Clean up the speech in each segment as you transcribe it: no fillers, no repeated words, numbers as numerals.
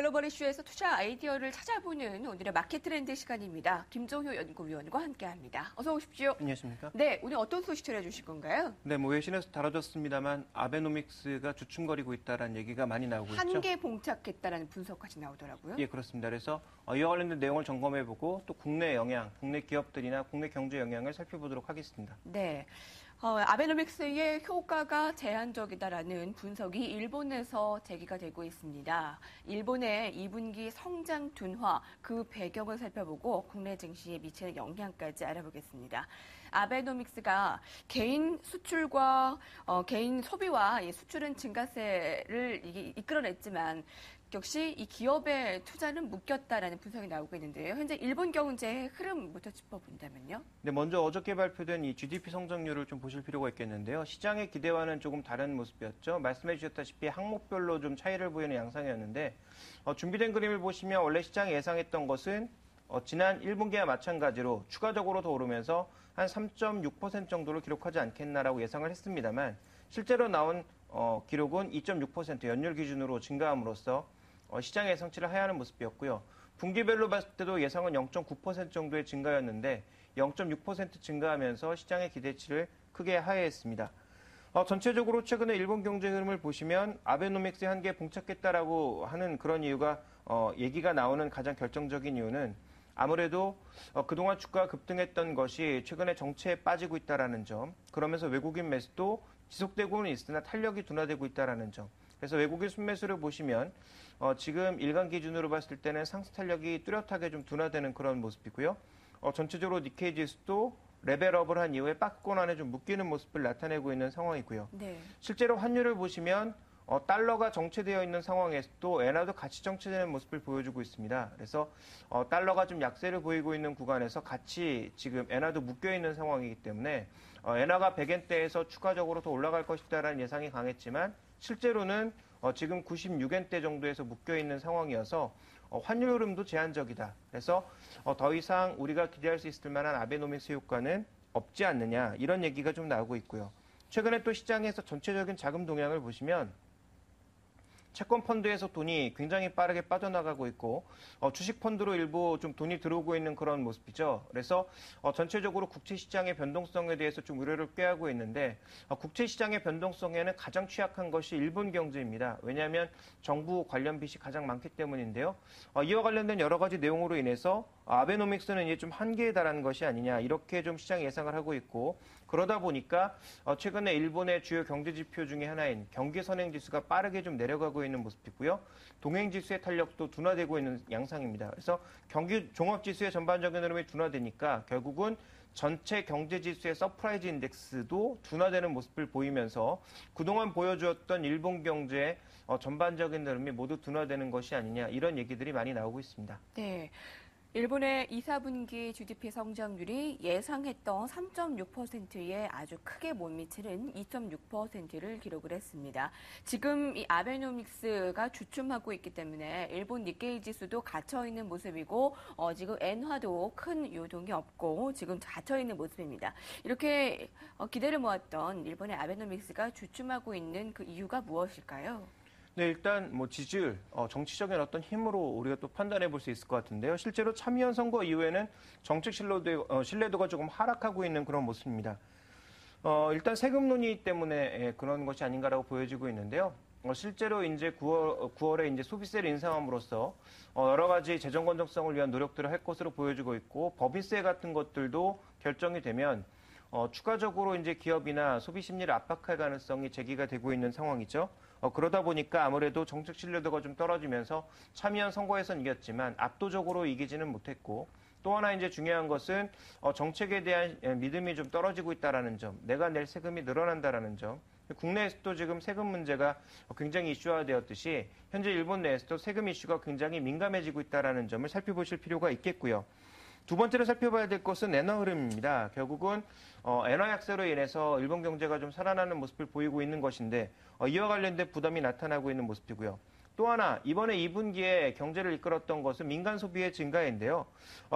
글로벌 이슈에서 투자 아이디어를 찾아보는 오늘의 마켓 트렌드 시간입니다. 김종효 연구위원과 함께합니다. 어서 오십시오. 안녕하십니까? 네, 오늘 어떤 소식 전해주실 건가요? 네, 외신에서 다뤄졌습니다만 아베노믹스가 주춤거리고 있다는 얘기가 많이 나오고 있죠. 한계 봉착했다라는 분석까지 나오더라고요. 예, 그렇습니다. 그래서 이와 관련된 내용을 점검해보고 또 국내 영향, 국내 기업들이나 국내 경제 영향을 살펴보도록 하겠습니다. 네. 아베노믹스의 효과가 제한적이다라는 분석이 일본에서 제기가 되고 있습니다. 일본의 2분기 성장 둔화, 그 배경을 살펴보고 국내 증시에 미치는 영향까지 알아보겠습니다. 아베노믹스가 개인 수출과 개인 소비와 수출은 증가세를 이끌어냈지만 역시 이 기업의 투자는 묶였다라는 분석이 나오고 있는데요. 현재 일본 경제의 흐름부터 짚어본다면요. 네, 먼저 어저께 발표된 이 GDP 성장률을 좀 보실 필요가 있겠는데요. 시장의 기대와는 조금 다른 모습이었죠. 말씀해 주셨다시피 항목별로 좀 차이를 보이는 양상이었는데 준비된 그림을 보시면 원래 시장이 예상했던 것은 지난 1분기와 마찬가지로 추가적으로 더 오르면서 한 3.6% 정도를 기록하지 않겠나라고 예상을 했습니다만 실제로 나온 기록은 2.6% 연율 기준으로 증가함으로써 시장 예상치를 하회하는 모습이었고요. 분기별로 봤을 때도 예상은 0.9% 정도의 증가였는데 0.6% 증가하면서 시장의 기대치를 크게 하회했습니다. 전체적으로 최근에 일본 경제 흐름을 보시면 아베노믹스의 한계에 봉착했다라고 하는 그런 이유가 얘기가 나오는 가장 결정적인 이유는 아무래도 그동안 주가가 급등했던 것이 최근에 정체에 빠지고 있다는 점, 그러면서 외국인 매수도 지속되고는 있으나 탄력이 둔화되고 있다는 점. 그래서 외국인 순매수를 보시면 지금 일간 기준으로 봤을 때는 상승 탄력이 뚜렷하게 좀 둔화되는 그런 모습이고요. 전체적으로 니케이 지수도 레벨업을 한 이후에 박스권 안에 좀 묶이는 모습을 나타내고 있는 상황이고요. 네. 실제로 환율을 보시면 달러가 정체되어 있는 상황에서도 엔화도 같이 정체되는 모습을 보여주고 있습니다. 그래서 달러가 좀 약세를 보이고 있는 구간에서 같이 지금 엔화도 묶여 있는 상황이기 때문에 엔화가 100엔대에서 추가적으로 더 올라갈 것이다라는 예상이 강했지만 실제로는 지금 96엔대 정도에서 묶여 있는 상황이어서 환율 흐름도 제한적이다. 그래서 더 이상 우리가 기대할 수 있을 만한 아베노믹스 효과는 없지 않느냐 이런 얘기가 좀 나오고 있고요. 최근에 또 시장에서 전체적인 자금 동향을 보시면 채권 펀드에서 돈이 굉장히 빠르게 빠져나가고 있고 주식 펀드로 일부 좀 돈이 들어오고 있는 그런 모습이죠. 그래서 전체적으로 국채 시장의 변동성에 대해서 좀 우려를 꾀하고 있는데 국채 시장의 변동성에는 가장 취약한 것이 일본 경제입니다. 왜냐하면 정부 관련 빚이 가장 많기 때문인데요. 이와 관련된 여러 가지 내용으로 인해서 아베노믹스는 이제 좀 한계에 달하는 것이 아니냐 이렇게 좀 시장이 예상을 하고 있고 그러다 보니까 최근에 일본의 주요 경제 지표 중에 하나인 경기 선행 지수가 빠르게 좀 내려가고 있는 모습이고요. 동행 지수의 탄력도 둔화되고 있는 양상입니다. 그래서 경기 종합 지수의 전반적인 흐름이 둔화되니까 결국은 전체 경제 지수의 서프라이즈 인덱스도 둔화되는 모습을 보이면서 그동안 보여주었던 일본 경제의 전반적인 흐름이 모두 둔화되는 것이 아니냐 이런 얘기들이 많이 나오고 있습니다. 네. 일본의 2, 4분기 GDP 성장률이 예상했던 3.6%에 아주 크게 못 미치는 2.6%를 기록을 했습니다. 지금 이 아베노믹스가 주춤하고 있기 때문에 일본 니케이 지수도 갇혀있는 모습이고 지금 엔화도 큰 요동이 없고 지금 갇혀있는 모습입니다. 이렇게 기대를 모았던 일본의 아베노믹스가 주춤하고 있는 그 이유가 무엇일까요? 네, 일단 지지율, 정치적인 어떤 힘으로 우리가 또 판단해 볼 수 있을 것 같은데요. 실제로 참의원 선거 이후에는 정책 신뢰도가 조금 하락하고 있는 그런 모습입니다. 일단 세금 논의 때문에 그런 것이 아닌가라고 보여지고 있는데요. 실제로 이제 9월에 이제 소비세를 인상함으로써 여러 가지 재정 건전성을 위한 노력들을 할 것으로 보여지고 있고 법인세 같은 것들도 결정이 되면 추가적으로 이제 기업이나 소비 심리를 압박할 가능성이 제기가 되고 있는 상황이죠. 그러다 보니까 아무래도 정책 신뢰도가 좀 떨어지면서 참여한 선거에선 이겼지만 압도적으로 이기지는 못했고 또 하나 이제 중요한 것은 정책에 대한 믿음이 좀 떨어지고 있다라는 점, 내가 낼 세금이 늘어난다라는 점. 국내에서도 지금 세금 문제가 굉장히 이슈화되었듯이 현재 일본 내에서도 세금 이슈가 굉장히 민감해지고 있다라는 점을 살펴보실 필요가 있겠고요. 두 번째로 살펴봐야 될 것은 엔화 흐름입니다. 결국은 엔화 약세로 인해서 일본 경제가 좀 살아나는 모습을 보이고 있는 것인데 이와 관련된 부담이 나타나고 있는 모습이고요. 또 하나 이번에 2분기에 경제를 이끌었던 것은 민간 소비의 증가인데요.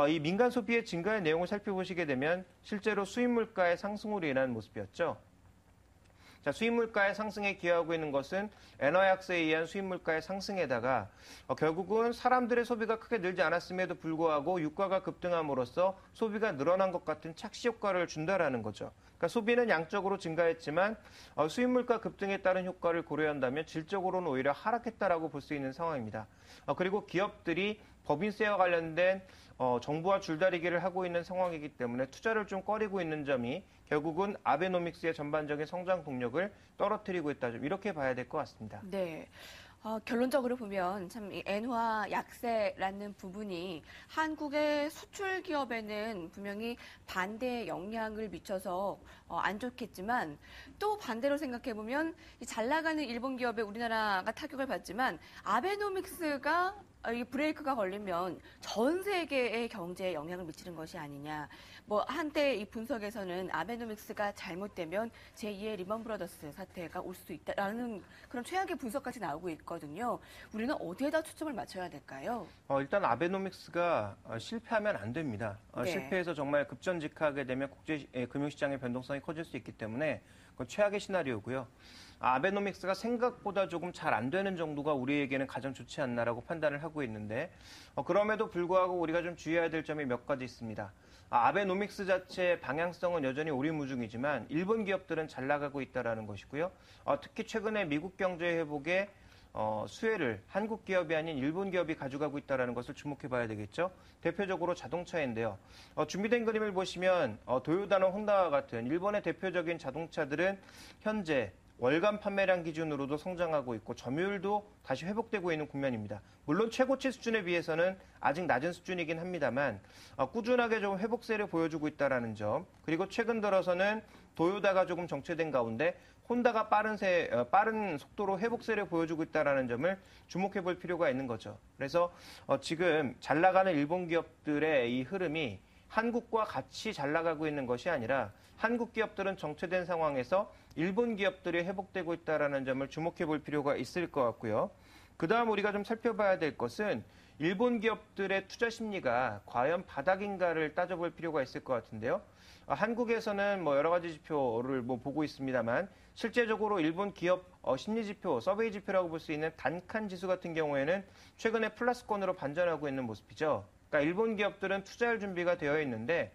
이 민간 소비의 증가의 내용을 살펴보시게 되면 실제로 수입 물가의 상승으로 인한 모습이었죠. 자, 수입 물가의 상승에 기여하고 있는 것은 엔화 약세에 의한 수입 물가의 상승에다가 결국은 사람들의 소비가 크게 늘지 않았음에도 불구하고 유가가 급등함으로써 소비가 늘어난 것 같은 착시 효과를 준다라는 거죠. 그러니까 소비는 양적으로 증가했지만 수입 물가 급등에 따른 효과를 고려한다면 질적으로는 오히려 하락했다라고 볼 수 있는 상황입니다. 그리고 기업들이 법인세와 관련된 정부와 줄다리기를 하고 있는 상황이기 때문에 투자를 좀 꺼리고 있는 점이 결국은 아베노믹스의 전반적인 성장 동력을 떨어뜨리고 있다. 좀 이렇게 봐야 될 것 같습니다. 네. 결론적으로 보면 참 이 엔화 약세라는 부분이 한국의 수출 기업에는 분명히 반대의 영향을 미쳐서 안 좋겠지만 또 반대로 생각해 보면 잘 나가는 일본 기업에 우리나라가 타격을 받지만 아베노믹스가 이 브레이크가 걸리면 전 세계의 경제에 영향을 미치는 것이 아니냐. 뭐 한때 이 분석에서는 아베노믹스가 잘못되면 제2의 리먼 브라더스 사태가 올 수도 있다라는 그런 최악의 분석까지 나오고 있거든요. 우리는 어디에다 초점을 맞춰야 될까요? 일단 아베노믹스가 실패하면 안 됩니다. 네. 실패해서 정말 급전직하게 되면 국제 금융시장의 변동성이 커질 수 있기 때문에 그건 최악의 시나리오고요. 아베노믹스가 생각보다 조금 잘 안 되는 정도가 우리에게는 가장 좋지 않나라고 판단을 하고 있는데 그럼에도 불구하고 우리가 좀 주의해야 될 점이 몇 가지 있습니다. 아베노믹스 자체의 방향성은 여전히 오리무중이지만 일본 기업들은 잘 나가고 있다는 것이고요. 특히 최근에 미국 경제 회복에 수혜를 한국 기업이 아닌 일본 기업이 가져가고 있다는 것을 주목해 봐야 되겠죠. 대표적으로 자동차인데요. 준비된 그림을 보시면 도요타나 혼다와 같은 일본의 대표적인 자동차들은 현재 월간 판매량 기준으로도 성장하고 있고 점유율도 다시 회복되고 있는 국면입니다. 물론 최고치 수준에 비해서는 아직 낮은 수준이긴 합니다만 꾸준하게 좀 회복세를 보여주고 있다는 점, 그리고 최근 들어서는 도요타가 조금 정체된 가운데 혼다가 빠른 속도로 회복세를 보여주고 있다는 점을 주목해 볼 필요가 있는 거죠. 그래서 지금 잘 나가는 일본 기업들의 이 흐름이 한국과 같이 잘 나가고 있는 것이 아니라 한국 기업들은 정체된 상황에서 일본 기업들이 회복되고 있다는 점을 주목해 볼 필요가 있을 것 같고요. 그다음 우리가 좀 살펴봐야 될 것은 일본 기업들의 투자 심리가 과연 바닥인가를 따져볼 필요가 있을 것 같은데요. 한국에서는 뭐 여러 가지 지표를 보고 있습니다만 실제적으로 일본 기업 심리 지표, 서베이 지표라고 볼 수 있는 단칸 지수 같은 경우에는 최근에 플러스권으로 반전하고 있는 모습이죠. 그러니까 일본 기업들은 투자할 준비가 되어 있는데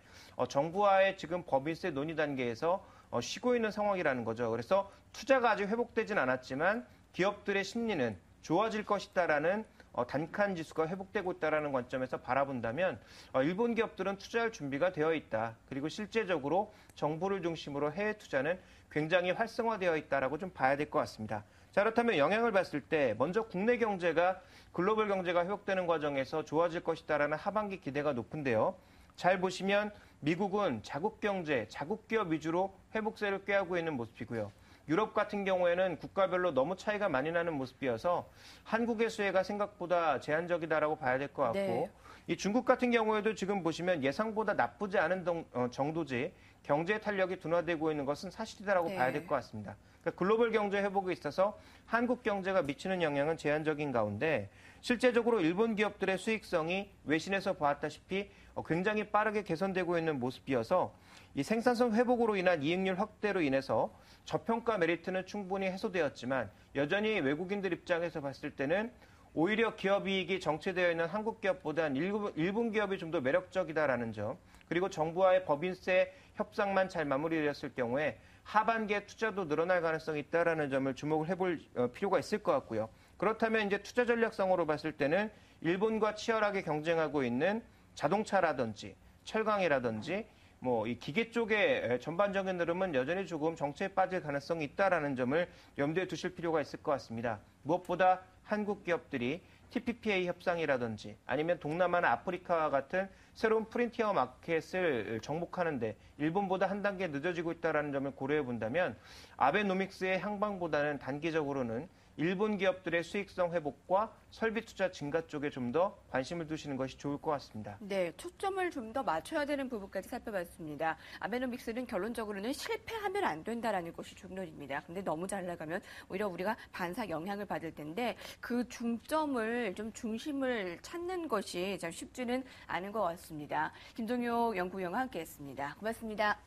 정부와의 지금 법인세 논의 단계에서 쉬고 있는 상황이라는 거죠. 그래서 투자가 아직 회복되진 않았지만 기업들의 심리는 좋아질 것이다라는 단칸 지수가 회복되고 있다는 관점에서 바라본다면 일본 기업들은 투자할 준비가 되어 있다. 그리고 실제적으로 정부를 중심으로 해외 투자는 굉장히 활성화되어 있다라고 좀 봐야 될 것 같습니다. 자, 그렇다면 영향을 봤을 때 먼저 국내 경제가 글로벌 경제가 회복되는 과정에서 좋아질 것이다라는 하반기 기대가 높은데요. 잘 보시면 미국은 자국 경제, 자국 기업 위주로 회복세를 꾀하고 있는 모습이고요. 유럽 같은 경우에는 국가별로 너무 차이가 많이 나는 모습이어서 한국의 수혜가 생각보다 제한적이다라고 봐야 될 것 같고 네. 이 중국 같은 경우에도 지금 보시면 예상보다 나쁘지 않은 정도지 경제 탄력이 둔화되고 있는 것은 사실이다라고 네. 봐야 될 것 같습니다. 그러니까 글로벌 경제 회복에 있어서 한국 경제가 미치는 영향은 제한적인 가운데 실제적으로 일본 기업들의 수익성이 외신에서 보았다시피 굉장히 빠르게 개선되고 있는 모습이어서 이 생산성 회복으로 인한 이익률 확대로 인해서 저평가 메리트는 충분히 해소되었지만 여전히 외국인들 입장에서 봤을 때는 오히려 기업 이익이 정체되어 있는 한국 기업보다는 일본 기업이 좀 더 매력적이다라는 점, 그리고 정부와의 법인세 협상만 잘 마무리되었을 경우에 하반기에 투자도 늘어날 가능성이 있다라는 점을 주목을 해볼 필요가 있을 것 같고요. 그렇다면 이제 투자 전략상으로 봤을 때는 일본과 치열하게 경쟁하고 있는 자동차라든지 철강이라든지 뭐 이 기계 쪽의 전반적인 흐름은 여전히 조금 정체에 빠질 가능성이 있다라는 점을 염두에 두실 필요가 있을 것 같습니다. 무엇보다 한국 기업들이 TPPA 협상이라든지 아니면 동남아나 아프리카와 같은 새로운 프론티어 마켓을 정복하는데 일본보다 한 단계 늦어지고 있다는 점을 고려해 본다면 아베노믹스의 향방보다는 단기적으로는 일본 기업들의 수익성 회복과 설비 투자 증가 쪽에 좀 더 관심을 두시는 것이 좋을 것 같습니다. 네, 초점을 좀 더 맞춰야 되는 부분까지 살펴봤습니다. 아베노믹스는 결론적으로는 실패하면 안 된다라는 것이 중론입니다. 근데 너무 잘 나가면 오히려 우리가 반사 영향을 받을 텐데 그 중점을 좀 중심을 찾는 것이 참 쉽지는 않은 것 같습니다. 김동효 연구위원과 함께했습니다. 고맙습니다.